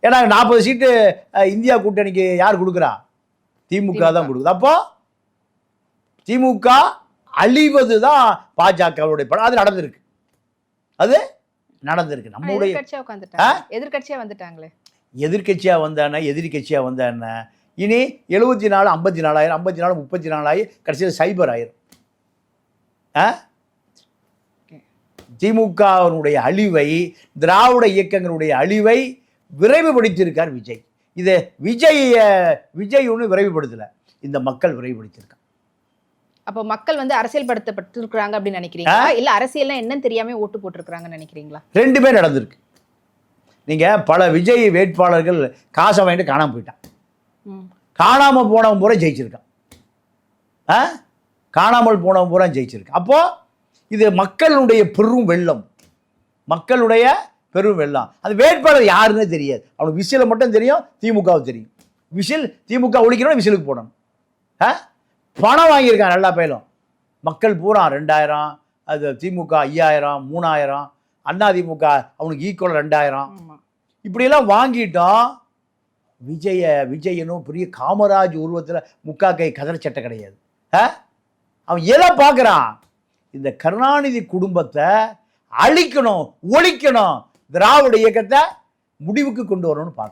ஏன்னா 40 சீட்டு இந்தியா கூட்டணிக்கு யார் கொடுக்குறா? திமுக தான் கொடுக்குது. அப்போ திமுக அழிவது தான் பாஜகவுடைய படம். அது நடந்திருக்கு, அது நடந்திருக்கு. நம்முடைய எதிர்கட்சியா வந்துட்டாங்களே, எதிர்கட்சியா வந்தானே, எதிரி கட்சியா வந்தானே. இனி 74 54 54 34 ஆகி கடைசியில் சைபர் ஆயிரும். திமுகவினுடைய அழிவை, திராவிட இயக்கங்களுடைய அழிவை விரைவுபடுத்தியிருக்கார் விஜய். இதை விஜய் ஒன்று விரைவுபடுத்தலை, இந்த மக்கள் விரைவுபடுத்தியிருக்காங்க. அப்போ மக்கள் வந்து அரசியல்படுத்தப்பட்டிருக்கிறாங்க அப்படின்னு நினைக்கிறீங்களா, இல்ல அரசியல்லாம் என்னன்னு தெரியாம ஓட்டு போட்டிருக்கிறாங்கன்னு நினைக்கிறீங்களா? ரெண்டுமே நடந்திருக்கு. நீங்க பல விஜய் வேட்பாளர்கள் காசை வாங்கிட்டு காணாம போயிட்டான். காணாம போனவன் பூரா ஜெயிச்சிருக்கான். காணாமல் போனவன் பூரா ஜெயிச்சிருக்கான். அப்போ இது மக்களுடைய பெரும் வெள்ளம், மக்களுடைய பெரும் வெள்ளம். அந்த வேட்பாளர் யாருன்னு தெரியாது. அவனுக்கு விசிலை மட்டும் தெரியும், திமுகவுக்கு தெரியும். விசில் திமுக ஒழிக்கணும், விசிலுக்கு போடணும். பணம் வாங்கியிருக்கான் எல்லா பயிலும். மக்கள் பூரா 2000, அது திமுக 5000, 3000, அண்ணா திமுக அவனுக்கு ஈக்குவல் 2000, இப்படியெல்லாம் வாங்கிட்டோம். விஜயனும் பெரிய காமராஜ் உருவத்தில் முக்கா கை கதர் சட்டை கிடையாது. அவன் எதை பார்க்குறான்? இந்த கருணாநிதி குடும்பத்தை அழிக்கணும், ஒழிக்கணும், திராவிட இயக்கத்தை முடிவுக்கு கொண்டு வரணும்னு பார்க்க.